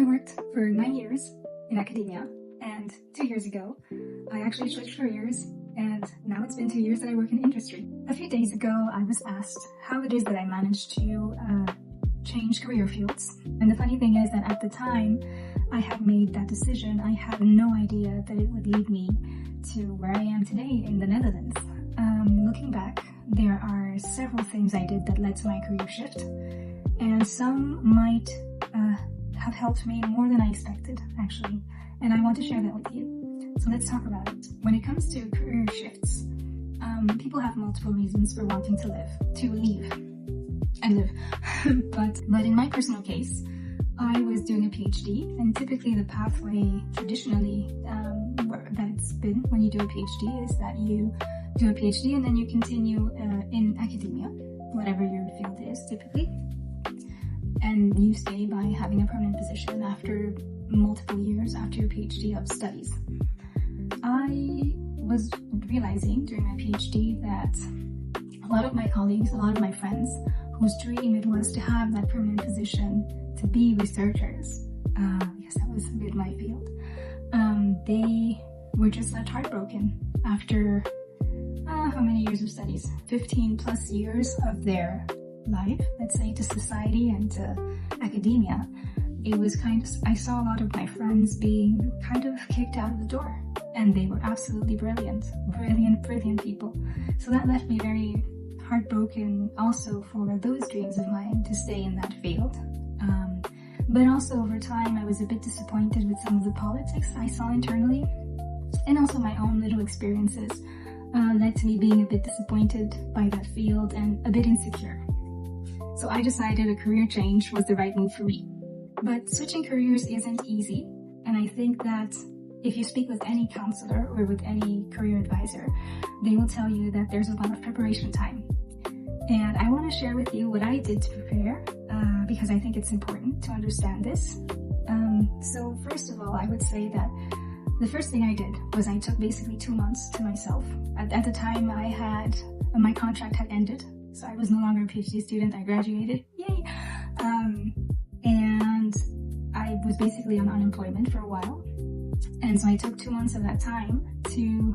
worked for 9 years in academia, and 2 years ago, I actually switched careers, and now it's been 2 years that I work in industry. A few days ago, I was asked how it is that I managed to change career fields. And the funny thing is that at the time I had made that decision, I had no idea that it would lead me to where I am today in the Netherlands. Looking back, there are several things I did that led to my career shift, and some might have helped me more than I expected, actually, and I want to share that with you. So let's talk about it. When it comes to career shifts, people have multiple reasons for wanting to leave and live. but in my personal case, I was doing a PhD, and typically the pathway traditionally that it's been when you do a PhD is that you do a PhD and then you continue in academia, whatever your field is typically, and you stay by having a permanent position after multiple years after your PhD of studies. I was realizing during my PhD that a lot of my colleagues, a lot of my friends, whose dream it was to have that permanent position, to be researchers, because that was a bit my field, they were just left heartbroken after how many years of studies? 15 plus years of their life, let's say, to society and to academia. It was I saw a lot of my friends being kind of kicked out of the door, and they were absolutely brilliant people. So that left me very heartbroken also for those dreams of mine to stay in that field. But also over time, I was a bit disappointed with some of the politics I saw internally, and also my own little experiences led to me being a bit disappointed by that field and a bit insecure. So I decided a career change was the right move for me. But switching careers isn't easy, and I think that if you speak with any counselor or with any career advisor, they will tell you that there's a lot of preparation time. And I want to share with you what I did to prepare, because I think it's important to understand this. So first of all, I would say that the first thing I did was I took basically 2 months to myself. At the time, my contract had ended, so I was no longer a PhD student. I graduated, yay! And I was basically on unemployment for a while. And so I took 2 months of that time to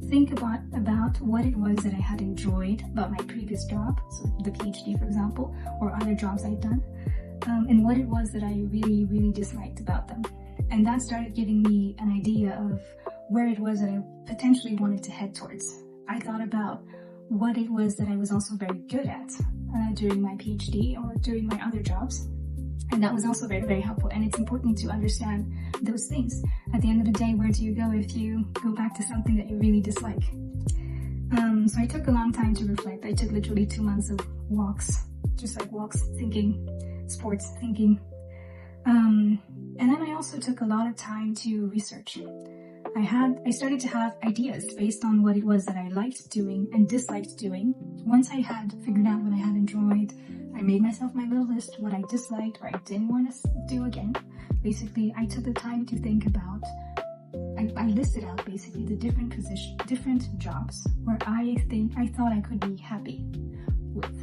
think about what it was that I had enjoyed about my previous job, so the PhD, for example, or other jobs I'd done, and what it was that I really disliked about them. And that started giving me an idea of where it was that I potentially wanted to head towards. I thought about what it was that I was also very good at during my PhD or during my other jobs. And that was also very helpful. And it's important to understand those things. At the end of the day, where do you go if you go back to something that you really dislike? So I took a long time to reflect. I took literally 2 months of walks, just like walks, thinking, sports, thinking. And then I also took a lot of time to research. I started to have ideas based on what it was that I liked doing and disliked doing. Once I had figured out what I had enjoyed, I made myself my little list, what I disliked or I didn't want to do again. Basically, I took the time to think about, I listed out basically the different jobs where I thought I could be happy with.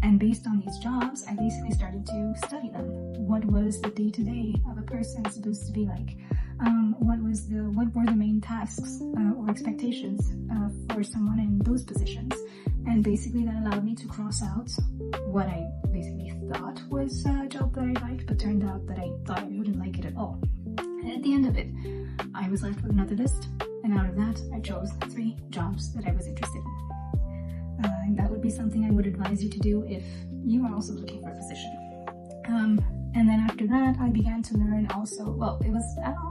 And based on these jobs, I basically started to study them. What was the day-to-day of a person supposed to be like? What were the main tasks or expectations for someone in those positions? And basically that allowed me to cross out what I basically thought was a job that I liked, but turned out that I thought I wouldn't like it at all. And at the end of it, I was left with another list, and out of that, I chose 3 jobs that I was interested in. And that would be something I would advise you to do if you are also looking for a position. And then after that, I began to learn also, well, it was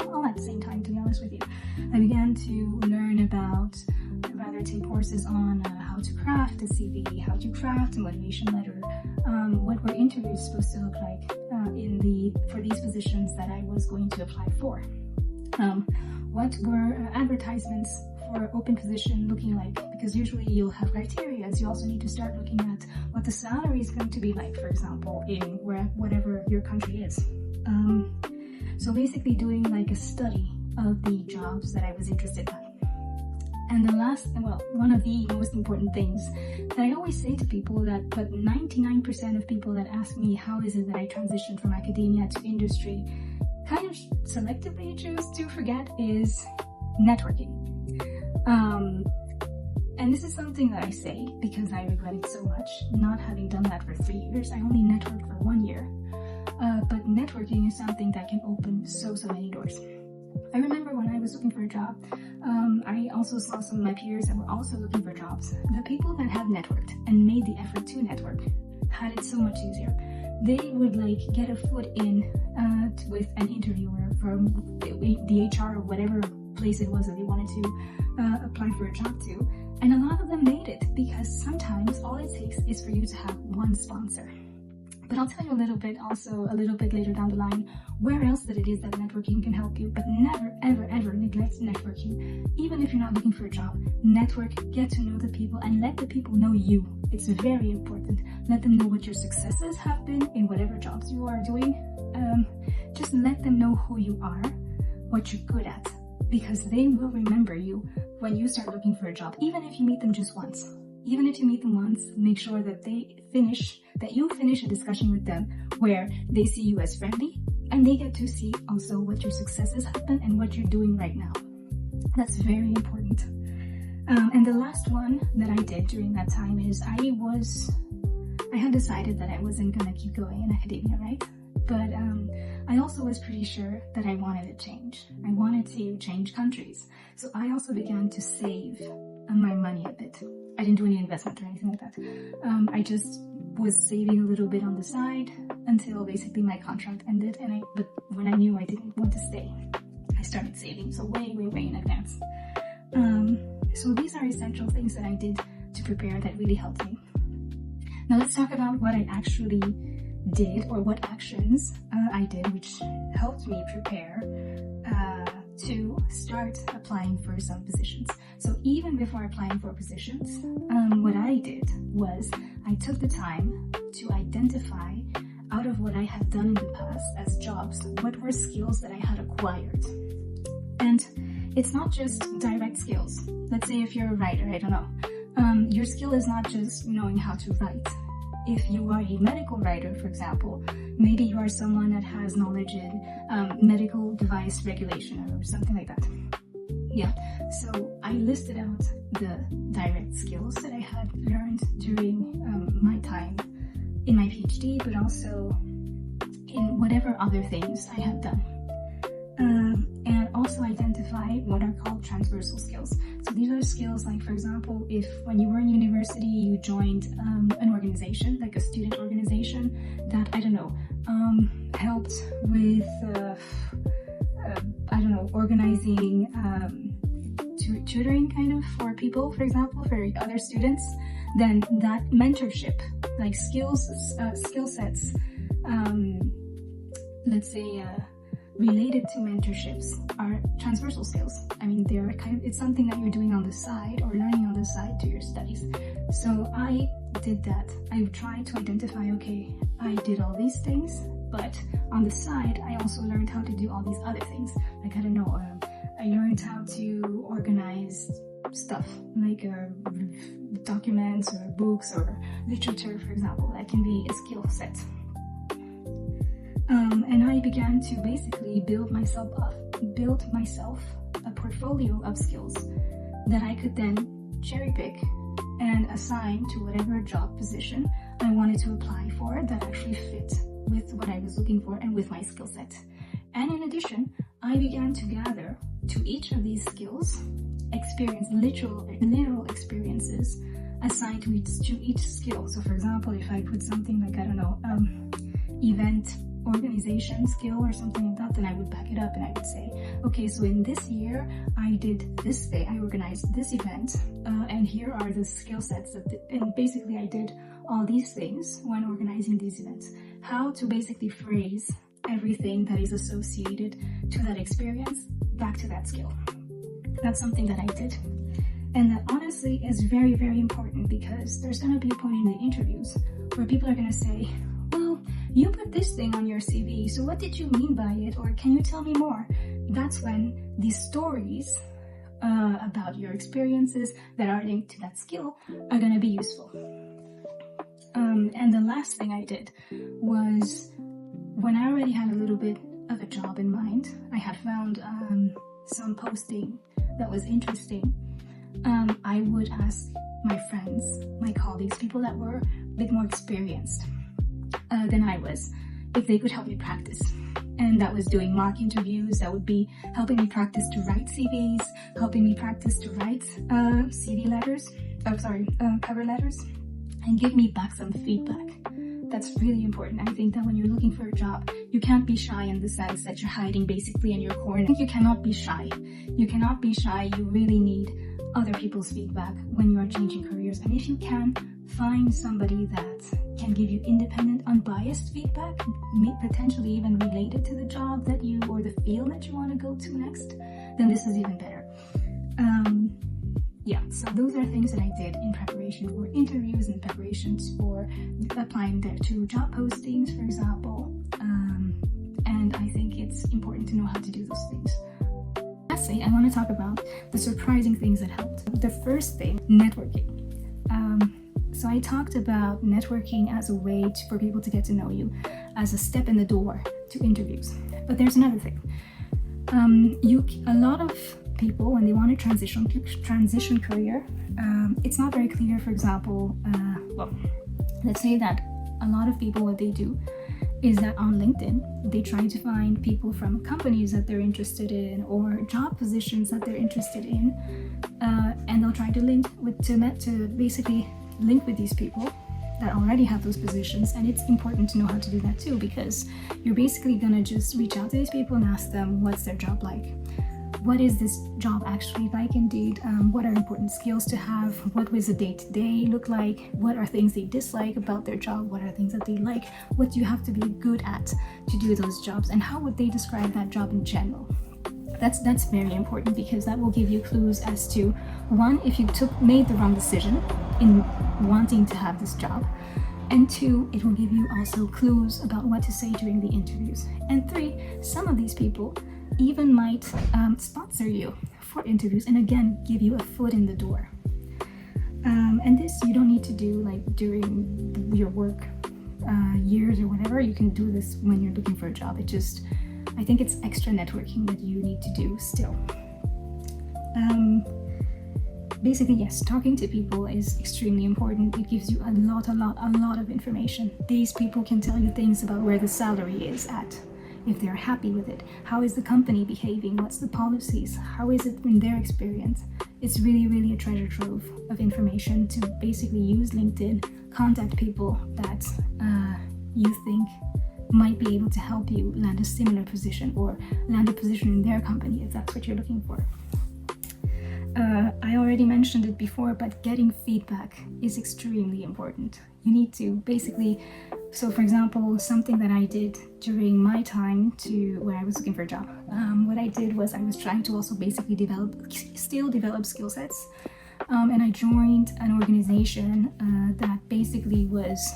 all at the same time, to be honest with you. I began to learn about, rather take courses on how to craft a CV, how to craft a motivation letter, what were interviews supposed to look like for these positions that I was going to apply for. What were advertisements for open position looking like? Because usually you'll have criteria. You also need to start looking at what the salary is going to be like, for example, in whatever your country is. So basically doing like a study of the jobs that I was interested in. And one of the most important things that I always say to people but 99% of people that ask me how is it that I transitioned from academia to industry kind of selectively choose to forget is networking. And this is something that I say because I regret it so much, not having done that for 3 years. I only networked for 1 year. But networking is something that can open so many doors. I remember when I was looking for a job, I also saw some of my peers that were also looking for jobs. The people that had networked and made the effort to network had it so much easier. They would get a foot in with an interviewer from the HR or whatever place it was that they wanted to apply for a job to. And a lot of them made it because sometimes all it takes is for you to have one sponsor. But I'll tell you a little bit later down the line where else that it is that networking can help you. But never, ever, ever neglect networking. Even if you're not looking for a job, network, get to know the people, and let the people know you. It's very important. Let them know what your successes have been in whatever jobs you are doing. Just let them know who you are, what you're good at, because they will remember you when you start looking for a job, even if you meet them just once. Even if you meet them once, make sure that you finish a discussion with them where they see you as friendly and they get to see also what your successes have been and what you're doing right now. That's very important. And the last one that I did during that time is I had decided that I wasn't going to keep going in academia, right? But I also was pretty sure that I wanted to change. I wanted to change countries. So I also began to save my money a bit. I didn't do any investment or anything like that. I just was saving a little bit on the side until basically my contract ended. But when I knew I didn't want to stay, I started saving. So way in advance. So these are essential things that I did to prepare that really helped me. Now let's talk about what I actually did, or what actions I did which helped me prepare to start applying for some positions. So even before applying for positions, what I did was I took the time to identify out of what I had done in the past as jobs, what were skills that I had acquired. And it's not just direct skills. Let's say if you're a writer, I don't know. Your skill is not just knowing how to write. If you are a medical writer, for example, maybe you are someone that has knowledge in medical device regulation or something like that. Yeah, so I listed out the direct skills that I had learned during my time in my PhD, but also in whatever other things I had done. And also identify what are called transversal skills. So these are skills like, for example, if when you were in university, you joined an organization, like a student organization that, I don't know, helped with, organizing tutoring kind of for people, for example, for other students, then that mentorship, like skill sets, let's say, related to mentorships are transversal skills. I mean, it's something that you're doing on the side or learning on the side to your studies. So I did that. I tried to identify, okay, I did all these things, but on the side, I also learned how to do all these other things. Like, I don't know, I learned how to organize stuff, like documents or books or literature, for example. That can be a skill set. And I began to basically build myself a portfolio of skills that I could then cherry pick and assign to whatever job position I wanted to apply for that actually fit with what I was looking for and with my skill set. And in addition, I began to gather to each of these skills literal experiences assigned to each skill. So for example, if I put something like, I don't know, event organization skill or something like that, then I would back it up and I would say, okay, so in this year I did this thing, I organized this event, and here are the skill sets and basically I did all these things when organizing these events. How to basically phrase everything that is associated to that experience back to that skill. That's something that I did, and that honestly is very, very important, because there's going to be a point in the interviews where people are going to say, well, you put this thing on your CV, so what did you mean by it? Or can you tell me more? That's when these stories about your experiences that are linked to that skill are going to be useful. And the last thing I did was, when I already had a little bit of a job in mind, I had found some posting that was interesting. I would ask my friends, my colleagues, people that were a bit more experienced than I was, if they could help me practice. And that was doing mock interviews. That would be helping me practice to write CVs, helping me practice to write cover letters, and give me back some feedback. That's really important. I think that when you're looking for a job, you can't be shy in the sense that you're hiding basically in your corner. I think you cannot be shy. You cannot be shy. You really need other people's feedback when you are changing careers. And if you can, find somebody that can give you independent, unbiased feedback, potentially even related to the job that you, or the field that you want to go to next, then this is even better. Yeah, so those are things that I did in preparation for interviews and preparations for applying to job postings, for example. And I think it's important to know how to do those things. Lastly, I want to talk about the surprising things that helped. The first thing, networking. So I talked about networking as a way for people to get to know you, as a step in the door to interviews. But there's another thing. A lot of people, when they want to transition career, it's not very clear. For example, let's say that a lot of people, what they do is that on LinkedIn, they try to find people from companies that they're interested in or job positions that they're interested in, and they'll try to basically link with these people that already have those positions. And it's important to know how to do that too, because you're basically gonna just reach out to these people and ask them, what's their job like? What is this job actually like indeed? What are important skills to have? What does a day-to-day look like? What are things they dislike about their job? What are things that they like? What do you have to be good at to do those jobs? And how would they describe that job in general? That's very important, because that will give you clues as to, one, if you made the wrong decision in wanting to have this job, and two, it will give you also clues about what to say during the interviews. And three, some of these people even might sponsor you for interviews, and again, give you a foot in the door. And this you don't need to do like during your work years or whatever. You can do this when you're looking for a job. I think it's extra networking that you need to do still. Basically, yes, talking to people is extremely important. It gives you a lot of information. These people can tell you things about where the salary is at, if they're happy with it. How is the company behaving? What's the policies? How is it in their experience? It's really a treasure trove of information to basically use LinkedIn, contact people that you think might be able to help you land a similar position, or land a position in their company if that's what you're looking for. I already mentioned it before, but getting feedback is extremely important. You need to basically, so for example, something that I did during my time where I was looking for a job, what I did was I was trying to also basically develop skill sets, and I joined an organization that basically was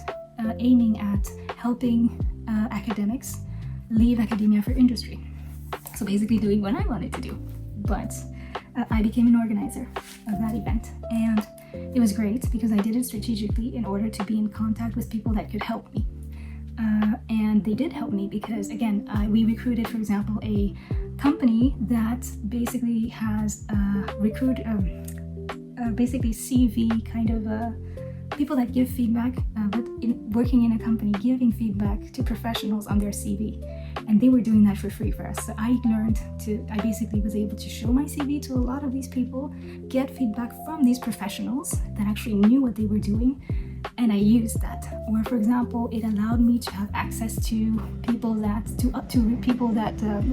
aiming at helping academics leave academia for industry. So basically doing what I wanted to do, but I became an organizer of that event, and it was great because I did it strategically in order to be in contact with people that could help me. And they did help me because, again, we recruited, for example, a company that basically has basically CV kind of people that give feedback, but working in a company, giving feedback to professionals on their CV. And they were doing that for free for us. So I basically was able to show my CV to a lot of these people, get feedback from these professionals that actually knew what they were doing, and I used that. Or for example, it allowed me to have access to people that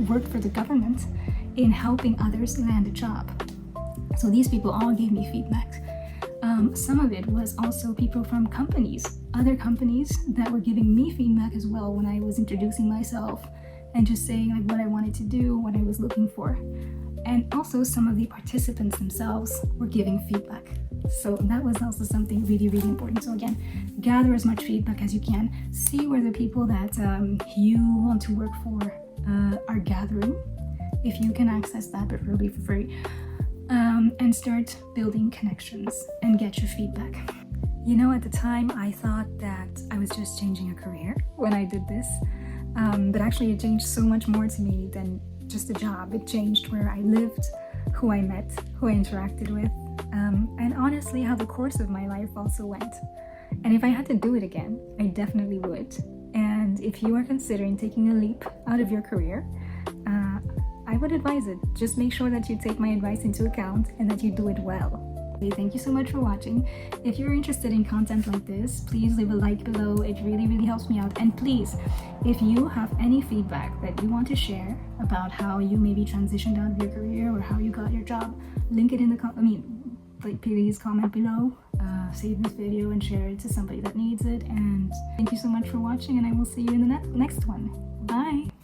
worked for the government in helping others land a job. So these people all gave me feedback. Some of it was also people from other companies that were giving me feedback as well when I was introducing myself and just saying like what I wanted to do, what I was looking for. And also some of the participants themselves were giving feedback. So that was also something really important. So again, gather as much feedback as you can. See where the people that you want to work for are gathering, if you can access that, preferably for free. and start building connections and get your feedback. You know, at the time I thought that I was just changing a career when I did this, but actually it changed so much more to me than just a job. It changed where I lived, who I met, who I interacted with, and honestly how the course of my life also went. And if I had to do it again, I definitely would. And if you are considering taking a leap out of your career, I would advise it. Just make sure that you take my advice into account and that you do it well. Okay, thank you so much for watching. If you're interested in content like this, please leave a like below. It really helps me out. And please, if you have any feedback that you want to share about how you maybe transitioned out of your career or how you got your job, link it in the please comment below. Save this video and share it to somebody that needs it. And thank you so much for watching, and I will see you in the next one. Bye.